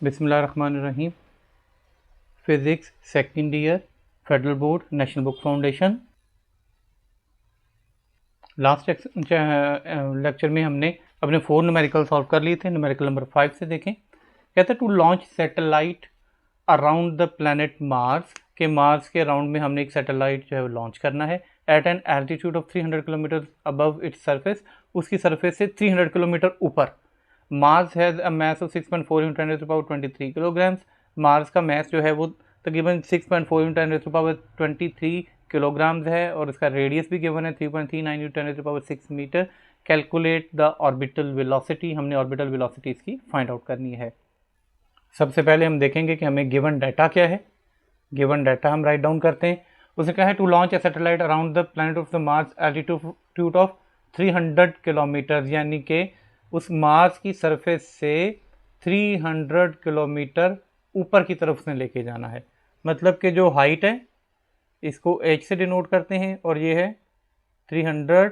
बिस्मिल्लाहिर्रहमानिर्रहीम। Physics second year, federal board, national book foundation. Last lecture में हमने अपने 4 न्यूमेरिकल सॉल्व कर लिए थे। न्यूमेरिकल नंबर 5 से देखें। कहते हैं to launch satellite around the planet Mars, के मार्स के अराउंड में हमने एक सैटेलाइट जो है लॉन्च करना है at an altitude of 300 kilometre above its surface, उसकी सरफेस से 300 किलोमीटर ऊपर। Mars has a mass of 6.4 × 10⁻23 kilograms. Mars का मैस जो है वो तकरीबन 6.4 × 10⁻23 किलोग्राम्स है और इसका रेडियस भी गिवन है 3.39 × 10⁻6 metre. Calculate the orbital velocity, हमने ऑर्बिटल वेलोसिटी इसकी फाइंड आउट करनी है। सबसे पहले हम देखेंगे कि हमें गिवन डाटा क्या है। गिवन डाटा हम राइट डाउन करते हैं। उसने कहा है to launch a satellite around the planet of the Mars altitude of 300 kilometre, यानी कि उस मार्स की सरफेस से 300 किलोमीटर ऊपर की तरफ उसने लेके जाना है। मतलब कि जो हाइट है इसको h से डिनोट करते हैं और ये है 300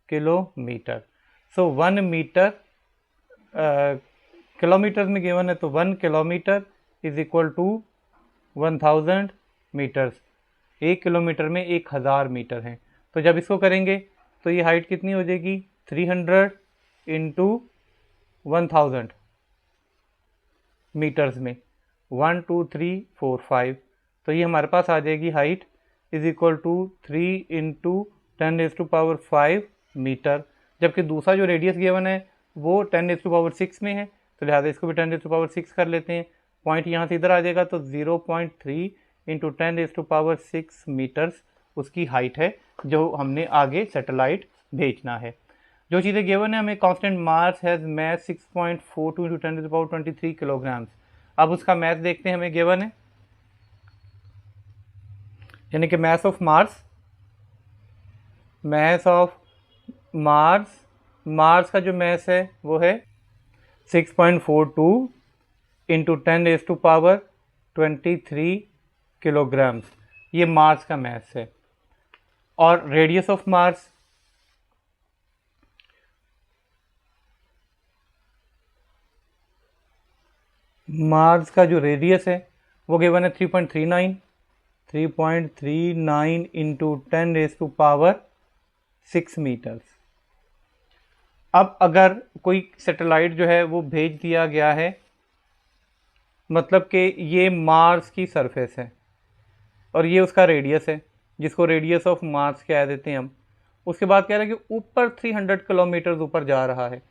किलोमीटर। सो 1 मीटर किलोमीटर में गिवन है, तो 1 kilometre is equal to 1000 metres. 1 kilometre में 1000 मीटर हैं। तो जब इसको करेंगे तो ये हाइट कितनी हो जाएगी 300 इंटू 1000 मीटर्स में 1 2 3 4 5। तो ये हमारे पास आ जाएगी height is equal to 3 into 10⁻5 metre. जबकि दूसरा जो रेडियस गिवन है वो 10⁻6 में है, तो लिहाजा इसको भी 10⁻6 कर लेते हैं। पॉइंट यहाँ से इधर आ जाएगा, तो 0.3 इंटू 10⁻6 मीटर्स उसकी हाइट है जो हमने आगे सैटेलाइट भेजना है। जो चीज़ें गिवन है, हमें constant mass has mass 6.42 into 10⁻23 kilograms. अब उसका मैथ देखते हैं, हमें गिवन है यानी कि मैस ऑफ मार्स, मार्स का जो मैस है वो है 6.42 इंटू 10⁻23 किलोग्राम्स। ये मार्स का मैस है। और रेडियस ऑफ मार्स का जो रेडियस है वो गिवन है 3.39 इंटू 10⁻6 मीटर्स। अब अगर कोई सैटेलाइट जो है वो भेज दिया गया है, मतलब कि ये मार्स की सरफेस है और ये उसका रेडियस है जिसको रेडियस ऑफ मार्स कह देते हैं हम। उसके बाद कह रहे हैं कि ऊपर 300 किलोमीटर ऊपर जा रहा है।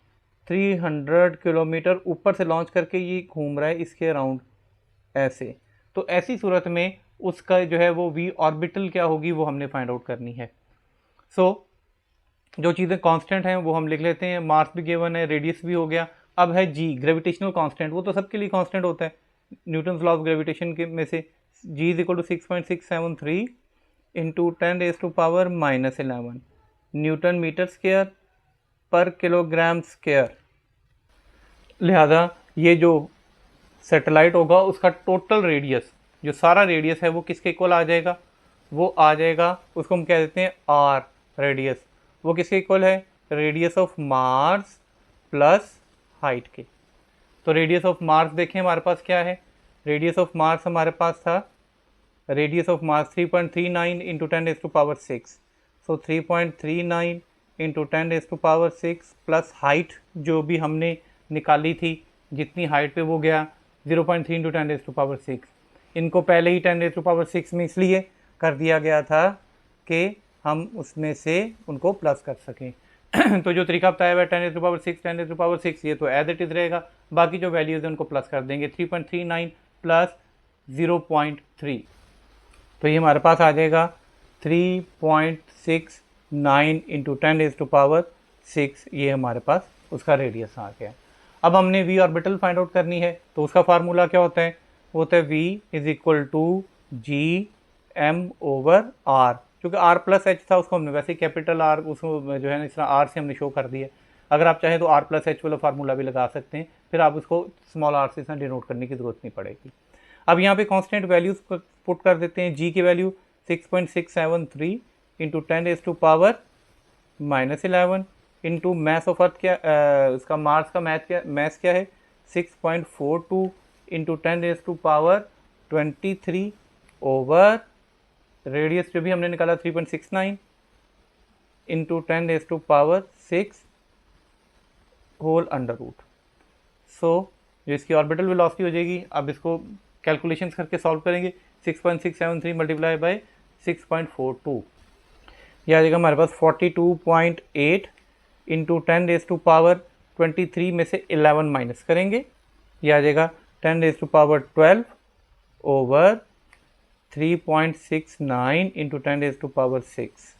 300 किलोमीटर ऊपर से लॉन्च करके ये घूम रहा है इसके अराउंड ऐसे। तो ऐसी सूरत में उसका जो है वो वी ऑर्बिटल क्या होगी वो हमने फाइंड आउट करनी है। जो चीज़ें कांस्टेंट हैं वो हम लिख लेते हैं। मार्स भी गिवन है, रेडियस भी हो गया। अब है जी ग्रेविटेशनल कांस्टेंट, वो तो सबके लिए कांस्टेंट होता है न्यूटन लॉ ऑफ ग्रेविटेशन के में से। G is equal to 6.673 into 10⁻11 newton metre square पर किलोग्राम स्क्वायर। लिहाजा ये जो सैटेलाइट होगा उसका टोटल रेडियस, जो सारा रेडियस है वो किसके इक्वल आ जाएगा, वो आ जाएगा, उसको हम कह देते हैं आर रेडियस। वो किसके इक्वल है, radius of Mars plus height के। तो रेडियस ऑफ मार्स देखें हमारे पास क्या है। रेडियस ऑफ मार्स हमारे पास था, radius of Mars 3.39 into 10⁻6। So 3.39 into 10⁻6 plus height जो भी हमने निकाली थी, जितनी हाइट पे वो गया 0.3 इंटू 10⁻6। इनको पहले ही 10⁻6 में इसलिए कर दिया गया था कि हम उसमें से उनको प्लस कर सकें। तो जो तरीका बताया हुआ है 10⁻6 ये तो एज इट इज़ रहेगा। बाकी जो वैल्यूज़ हैं उनको प्लस कर देंगे। 3.39 प्लस 0.3, तो ये हमारे पास आ जाएगा 3.69 इंटू 10⁻6। ये हमारे पास उसका रेडियस आ गया। अब हमने वी ऑर्बिटल फाइंड आउट करनी है, तो उसका फार्मूला क्या होता है, वो होता है v is equal to g m over r. क्योंकि आर प्लस एच था उसको हमने वैसे कैपिटल आर उसको जो है ना इस तरह आर से हमने शो कर दिया। अगर आप चाहें तो आर प्लस एच वाला फार्मूला भी लगा सकते हैं, फिर आप उसको स्मॉल आर से इस तरह डिनोट करने की ज़रूरत नहीं पड़ेगी। अब यहाँ पे कांस्टेंट वैल्यूज पुट कर देते हैं। जी की value 6.673 into 10⁻11 into mass of earth क्या उसका मार्स का मैथ क्या मैस क्या है 6.42 इंटू 10⁻23 ओवर रेडियस जो भी हमने निकाला 3.69 इंटू 10⁻6 होल अंडर रूट। सो जो इसकी ऑर्बिटल वेलोसिटी हो जाएगी, अब इसको कैलकुलेशंस करके सॉल्व करेंगे। 6.673 मल्टीप्लाई बाय 6.42, यह आ जाएगा हमारे पास 42.8 इंटू 10⁻23 में से 11 माइनस करेंगे, यह आ जाएगा 10⁻12 ओवर 3.69 इंटू 10⁻6।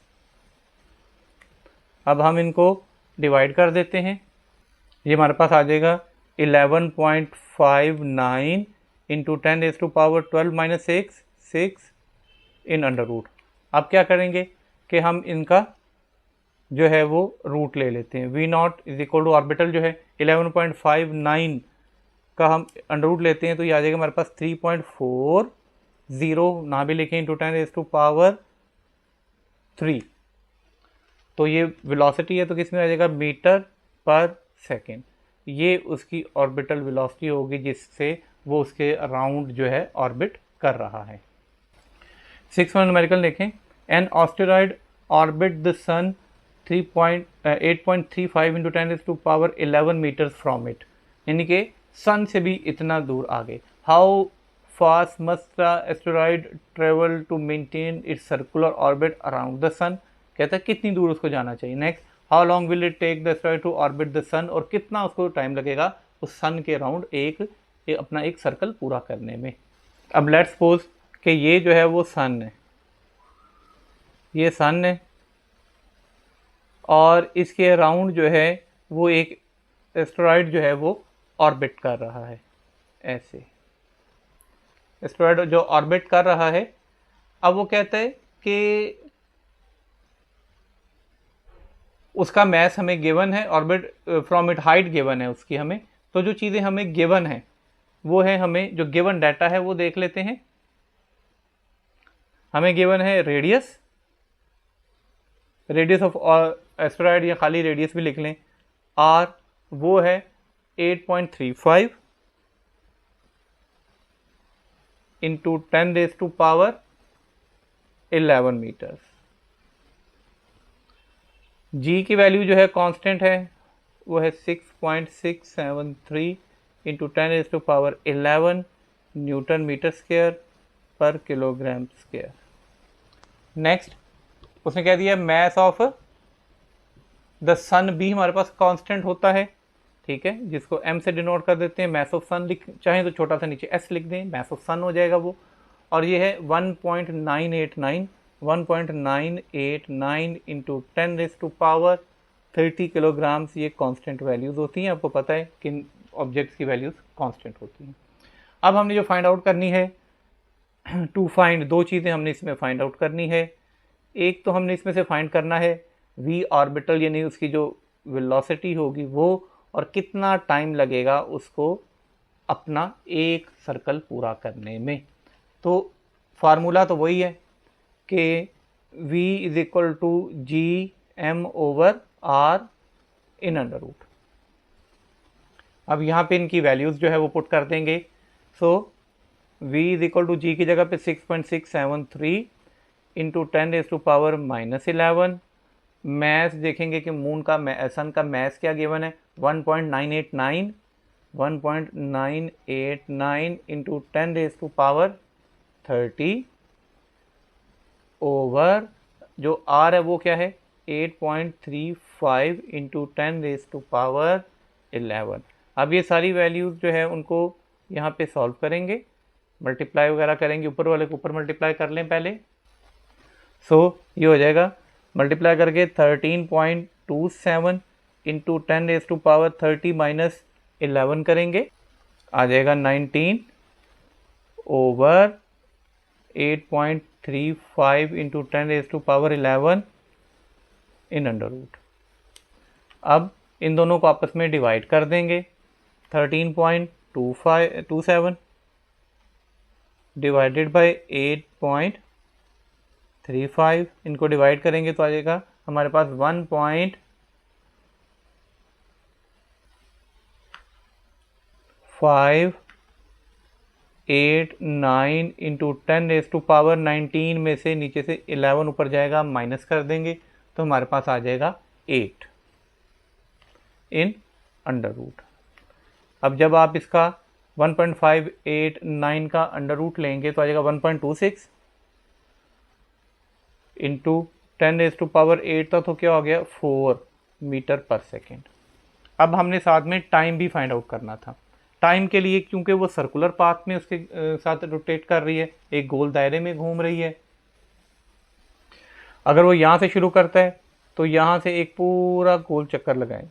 अब हम इनको डिवाइड कर देते हैं, ये हमारे पास आ जाएगा 11.59 into 10⁻12 minus 6 in under root. अब क्या करेंगे कि हम इनका जो है वो रूट ले लेते हैं। V naught is equal to orbital जो है 11.59 का हम अंडर रूट लेते हैं, तो ये आ जाएगा हमारे पास 3.40 ना भी लिखें इंटू 10⁻3। तो ये वेलोसिटी है तो किस में आ जाएगा, मीटर पर सेकेंड। ये उसकी ऑर्बिटल वेलोसिटी होगी जिससे वो उसके अराउंड जो है ऑर्बिट कर रहा है। 6 न्यूमेरिकल देखें। An asteroid orbit the sun 8.35 into 10⁻11 metres from it, यानी कि सन से भी इतना दूर आगे। How fast must the asteroid travel to maintain its circular orbit around the sun, कहता है कितनी दूर उसको जाना चाहिए। Next, how long will it take the asteroid to orbit the sun, और कितना उसको टाइम लगेगा उस सन के अराउंड अपना एक सर्कल पूरा करने में। अब लेट्स सपोज कि ये जो है वो सन है, ये सन है और इसके अराउंड जो है वो एक एस्टेरॉइड जो है वो ऑर्बिट कर रहा है। ऐसे एस्टेरॉइड जो ऑर्बिट कर रहा है, अब वो कहता है कि उसका मैस हमें गिवन है, orbit from it height given है उसकी हमें। तो जो चीज़ें हमें गिवन है वो है, हमें जो गिवन डाटा है वो देख लेते हैं। हमें गिवन है रेडियस ऑफ एस्टेरॉइड, या खाली रेडियस भी लिख लें, आर वो है 8.35 इंटू 10⁻11 मीटर्स। जी की वैल्यू जो है कांस्टेंट है, वो है 6.673 इंटू 10⁻11 न्यूटन मीटर स्क्वायर पर किलोग्राम स्क्वायर। नेक्स्ट, उसने कह दिया मैस ऑफ द सन भी हमारे पास कांस्टेंट होता है, ठीक है, जिसको m से डिनोट कर देते हैं। मैस ऑफ सन लिख, चाहे तो छोटा सा नीचे s लिख दें, मैस ऑफ सन हो जाएगा वो। और ये है 1.989 इंटू 10⁻30 किलोग्राम्स। ये कांस्टेंट वैल्यूज़ होती हैं, आपको पता है किन ऑब्जेक्ट्स की वैल्यूज़ कांस्टेंट होती हैं। अब हमने जो फाइंड आउट करनी है, टू फाइंड, दो चीज़ें हमने इसमें फाइंड आउट करनी है। एक तो हमने इसमें से फाइंड करना है v ऑर्बिटल, यानी उसकी जो वेलोसिटी होगी वो, और कितना टाइम लगेगा उसको अपना एक सर्कल पूरा करने में। तो फार्मूला तो वही है कि v is equal to g m over r in under root. अब यहाँ पे इनकी वैल्यूज़ जो है वो पुट कर देंगे। सो v इज इक्वल टू जी की जगह पे 6.673 इंटू 10⁻11। मैस देखेंगे कि मून का सन का मैस क्या गिवन है, 1.989 इंटू 10⁻30 ओवर जो आर है वो क्या है 8.35 इंटू 10⁻11। अब ये सारी वैल्यूज़ जो है उनको यहाँ पे सॉल्व करेंगे, मल्टीप्लाई वगैरह करेंगे, ऊपर वाले को ऊपर मल्टीप्लाई कर लें पहले। सो ये हो जाएगा मल्टीप्लाई करके 13.27 इंटू 10⁻30 माइनस 11 करेंगे, आ जाएगा 19 over 8.35 into 10⁻11 in under root. अब इन दोनों को आपस में डिवाइड कर देंगे। 13.27 डिवाइडेड बाय 8.35, इनको डिवाइड करेंगे तो आ जाएगा हमारे पास 1.5 8 9 इंटू 10⁻19 में से नीचे से 11 ऊपर जाएगा, माइनस कर देंगे तो हमारे पास आ जाएगा 8 इन अंडर रूट। अब जब आप इसका 1.589 का अंडर रूट लेंगे तो आ जाएगा 1.26 इंटू 10⁸8 था तो क्या हो गया 4 मीटर पर सेकेंड। अब हमने साथ में टाइम भी फाइंड आउट करना था। टाइम के लिए क्योंकि वो सर्कुलर पाथ में उसके साथ रोटेट कर रही है, एक गोल दायरे में घूम रही है, अगर वो यहाँ से शुरू करता है तो यहाँ से एक पूरा गोल चक्कर लगाए,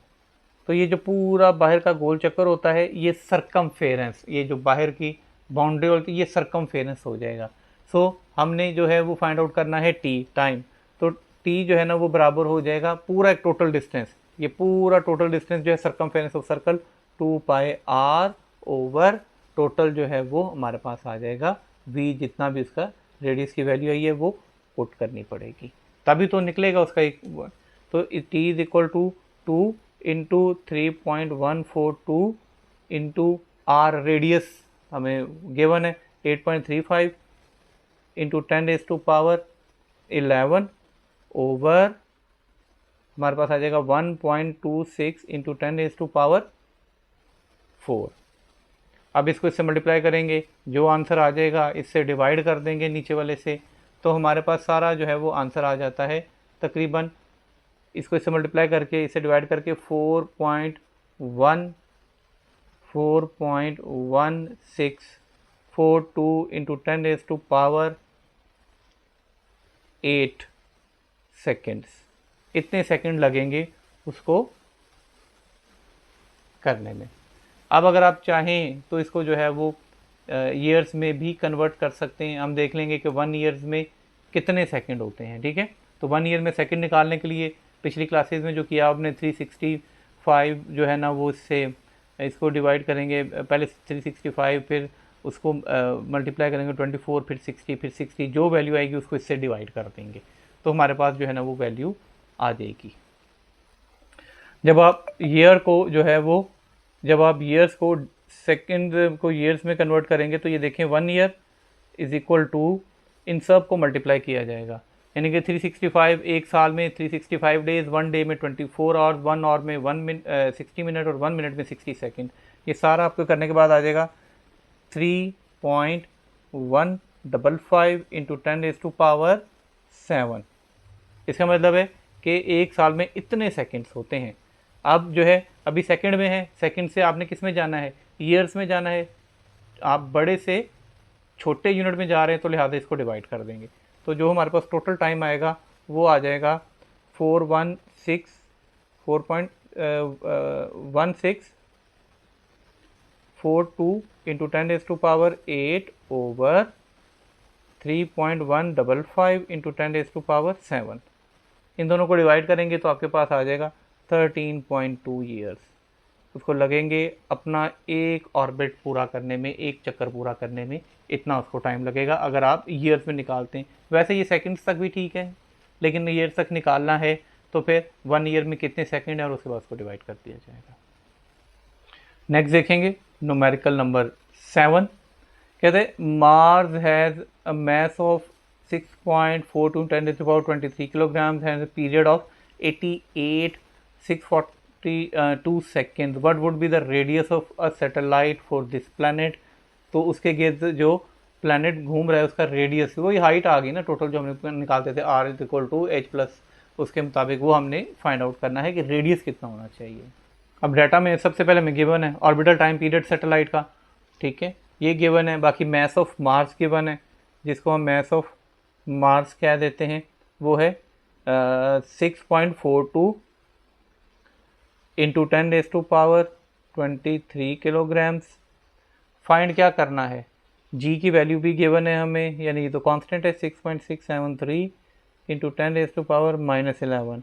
तो ये जो पूरा बाहर का गोल चक्कर होता है ये सरकमफेरेंस, ये जो बाहर की बाउंड्री होती है ये सरकमफेरेंस हो जाएगा। सो हमने जो है वो फाइंड आउट करना है टी टाइम, तो टी जो है ना वो बराबर हो जाएगा पूरा एक टोटल डिस्टेंस, ये पूरा टोटल डिस्टेंस जो है circumference of circle 2πr over total जो है वो हमारे पास आ जाएगा v, जितना भी उसका रेडियस की वैल्यू आई है वो पुट करनी पड़ेगी तभी तो निकलेगा उसका एक। तो t is equal to 2 into 3.142 into r, radius हमें गिवन है 8.35 इंटू 10⁻11 ओवर हमारे पास आ जाएगा 1.26 इंटू 10⁻4। अब इसको इससे मल्टीप्लाई करेंगे, जो आंसर आ जाएगा इससे डिवाइड कर देंगे नीचे वाले से, तो हमारे पास सारा जो है वो आंसर आ जाता है तकरीबन। इसको इससे मल्टीप्लाई करके इससे डिवाइड करके 4.1642 इंटू 10⁸8 सेकेंड्स, इतने सेकंड लगेंगे उसको करने में। अब अगर आप चाहें तो इसको जो है वो ईयर्स में भी कन्वर्ट कर सकते हैं। हम देख लेंगे कि 1 ईयर्स में कितने सेकंड होते हैं, ठीक है। तो 1 ईयर में सेकंड निकालने के लिए पिछली क्लासेस में जो किया आपने 365 जो है ना वो इससे इसको डिवाइड करेंगे, पहले 365 फिर उसको मल्टीप्लाई करेंगे 24 फिर 60 फिर 60, जो वैल्यू आएगी उसको इससे डिवाइड कर देंगे तो हमारे पास जो है ना वो वैल्यू आ जाएगी। जब आप ईयर को जो है वो जब आप ईयर्स को सेकंड को ईयर्स में कन्वर्ट करेंगे तो ये देखें 1 ईयर इज इक्वल टू, इन सब को मल्टीप्लाई किया जाएगा, यानी कि 365 एक साल में 365 डेज, 1 डे में 24 आवर्स, 1 आवर में 60 मिनट और 1 मिनट में 60 सेकंड। ये सारा आपको करने के बाद आ जाएगा 3.155 इंटू 10⁻7। इसका मतलब है कि एक साल में इतने सेकंड्स होते हैं। अब जो है अभी सेकंड में है, सेकंड से आपने किस में जाना है, ईयर्स में जाना है। आप बड़े से छोटे यूनिट में जा रहे हैं तो लिहाजा इसको डिवाइड कर देंगे, तो जो हमारे पास टोटल टाइम आएगा वो आ जाएगा 41642 इंटू 10⁻8 ओवर 3.155 इंटू 10⁻7। इन दोनों को डिवाइड करेंगे तो आपके पास आ जाएगा 13.2 ईयर्स उसको लगेंगे अपना एक ऑर्बिट पूरा करने में, एक चक्कर पूरा करने में, इतना उसको टाइम लगेगा अगर आप ईयर्स में निकालते हैं। वैसे ये सेकंड्स तक भी ठीक है, लेकिन ईयर्स तक निकालना है तो फिर 1 ईयर में कितने सेकंड है और उसके बाद उसको डिवाइड कर दिया जाएगा। नेक्स्ट देखेंगे न्यूमेरिकल नंबर 7। कहते हैं Mars has a mass of 6.42 10⁻23 kilograms and a period of 88,642 seconds. What would be the radius of a satellite for this planet? तो उसके गिर्द जो प्लानट घूम रहा है उसका रेडियस, वही हाइट आ गई ना टोटल जो हमने निकालते थे r is equal to h plus, उसके मुताबिक वो हमने फाइंड आउट करना है कि रेडियस कितना होना चाहिए। अब डाटा में सबसे पहले में गिवन है ऑर्बिटल टाइम पीरियड सैटेलाइट का, ठीक है, ये गिवन है। बाकी मैस ऑफ मार्स गिवन है, जिसको हम मैस ऑफ मार्स क्या देते हैं, वो है 6.42 इंटू 10⁻23 किलोग्राम्स। फाइंड क्या करना है, जी की वैल्यू भी गिवन है हमें, यानी ये तो कांस्टेंट है 6.673 इंटू 10⁻11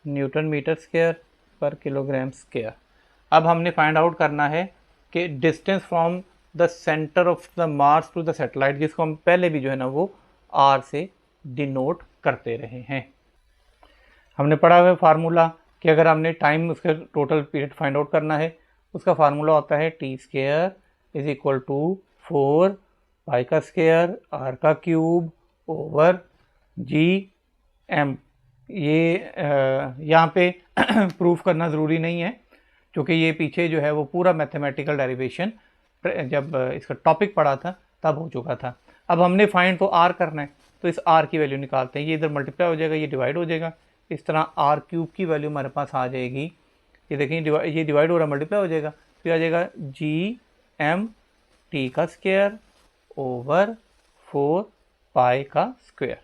न्यूटन मीटर स्क्वायर पर किलोग्राम स्क्वायर। अब हमने फाइंड आउट करना है कि distance from the centre of the Mars to the satellite, जिसको हम पहले भी जो है ना वो आर से डिनोट करते रहे हैं। हमने पढ़ा हुआ फार्मूला कि अगर हमने टाइम उसका टोटल पीरियड फाइंड आउट करना है, उसका फार्मूला होता है t square is equal to 4 pi का स्क्वायर आर का क्यूब ओवर जी एम। ये यहाँ पे प्रूफ करना ज़रूरी नहीं है, क्योंकि ये पीछे जो है वो पूरा मैथमेटिकल डेरिवेशन जब इसका टॉपिक पढ़ा था तब हो चुका था। अब हमने फाइंड तो आर करना है, तो इस आर की वैल्यू निकालते हैं। ये इधर मल्टीप्लाई हो जाएगा, ये डिवाइड हो जाएगा, इस तरह आर क्यूब की वैल्यू हमारे पास आ जाएगी। ये देखें ये डिवाइड हो रहा है, मल्टीप्लाई हो जाएगा, फिर आ जाएगा जी एम टी का स्क्वायर ओवर 4 पाई का स्क्वायर।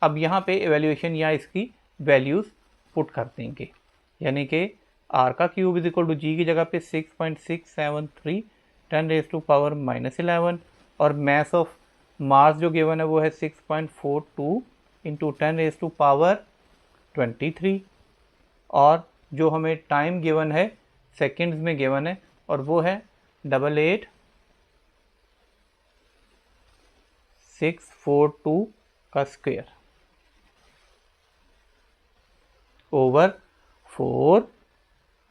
अब यहाँ पे एवेल्यूएशन या इसकी वैल्यूज़ पुट कर देंगे, यानी कि आर का क्यूब इज इक्वल टू जी की जगह पे 6.673 10⁻⁻11 और मास ऑफ मास जो गिवन है वो है 6.42 इंटू 10⁻23 और जो हमें टाइम गिवन है सेकेंड्स में गिवन है और वो है 88642 का स्क्वायर ओवर 4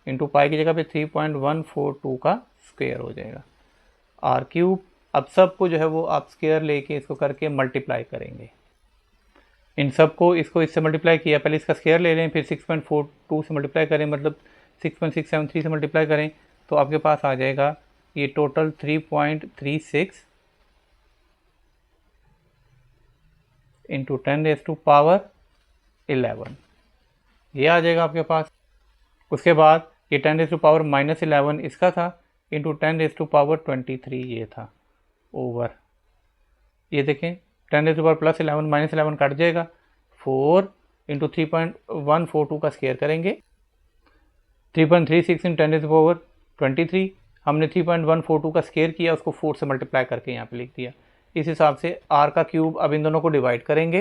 इंटू पाई की जगह पे 3.142 का स्क्वायर हो जाएगा आर क्यूब। अब सबको जो है वो आप स्क्वायर लेके इसको करके मल्टीप्लाई करेंगे। इन सबको इसको इससे मल्टीप्लाई किया, पहले इसका स्क्वायर ले लें, फिर 6.42 से मल्टीप्लाई करें, मतलब 6.673 से मल्टीप्लाई करें, तो आपके पास आ जाएगा ये टोटल 3.36 इंटू 10⁻11 ये आ जाएगा आपके पास। उसके बाद ये 10⁻−11 इसका था इंटू 10⁻23 ये था ओवर, ये देखें 10⁻+11 -11 कट जाएगा, 4 इंटू 3.142 का स्क्वायर करेंगे, 3.36 इन 10⁻23 हमने 3.142 का स्क्वायर किया, उसको 4 से मल्टीप्लाई करके यहाँ पे लिख दिया। इस हिसाब से आर का क्यूब अब इन दोनों को डिवाइड करेंगे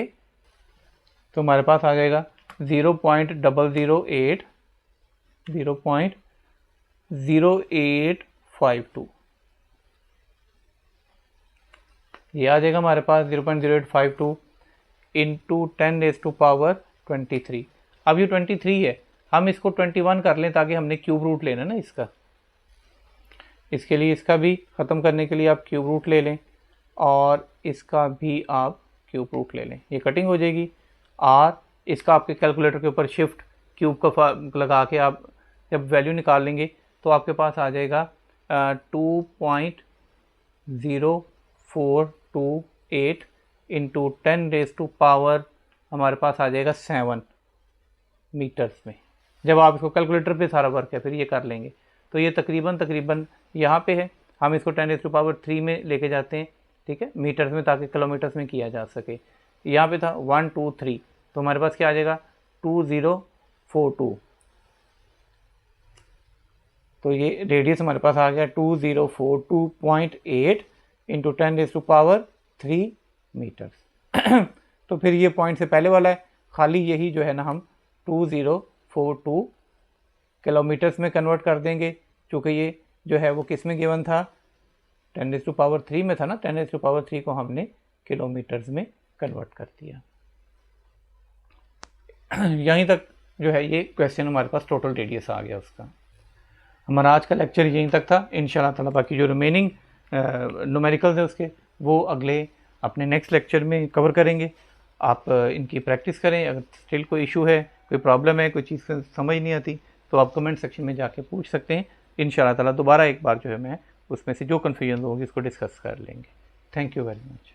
तो हमारे पास आ जाएगा 0.0852 ये आ जाएगा हमारे पास 0.0852 इंटू 10⁻23। अब ये 23 है, हम इसको 21 कर लें ताकि हमने क्यूब रूट लेना ना इसका। इसके लिए इसका भी ख़त्म करने के लिए आप क्यूब रूट ले लें और इसका भी आप क्यूब रूट ले लें, ये कटिंग हो जाएगी। आर इसका आपके कैलकुलेटर के ऊपर शिफ्ट क्यूब का लगा के आप जब वैल्यू निकाल लेंगे तो आपके पास आ जाएगा 2.0428 इंटू 10⁻⁻ हमारे पास आ जाएगा 7 मीटर्स में। जब आप इसको कैलकुलेटर पे सारा वर्क है फिर ये कर लेंगे तो ये तकरीबन यहाँ पे है, हम इसको 10⁻³ में लेके जाते हैं, ठीक है, मीटर्स में ताकि किलोमीटर्स में किया जा सके। यहाँ पे था 1 2 3 तो हमारे पास क्या आ जाएगा 2042, तो ये रेडियस हमारे पास आ गया 2042.8 इंटू 10⁻³ मीटर्स। तो फिर ये पॉइंट से पहले वाला है, खाली यही जो है ना हम 2042 किलोमीटर्स में कन्वर्ट कर देंगे, क्योंकि ये जो है वो किस में गिवन था 10⁻³ में था ना, 10⁻³ को हमने किलोमीटर्स में कन्वर्ट कर दिया। यहीं तक जो है ये क्वेश्चन हमारे पास टोटल रेडियस आ गया उसका। हमारा आज का लेक्चर यहीं तक था। इंशाल्लाह ताला बाकी जो रिमेनिंग न्यूमेरिकल्स है उसके वो अगले अपने नेक्स्ट लेक्चर में कवर करेंगे। आप इनकी प्रैक्टिस करें। अगर स्टिल कोई इशू है, कोई प्रॉब्लम है, कोई चीज़ समझ नहीं आती तो आप कमेंट सेक्शन में जाके पूछ सकते हैं। इंशाल्लाह ताला दोबारा एक बार जो है मैं उसमें से जो कन्फ्यूजन होगी उसको डिस्कस कर लेंगे। Thank you very much.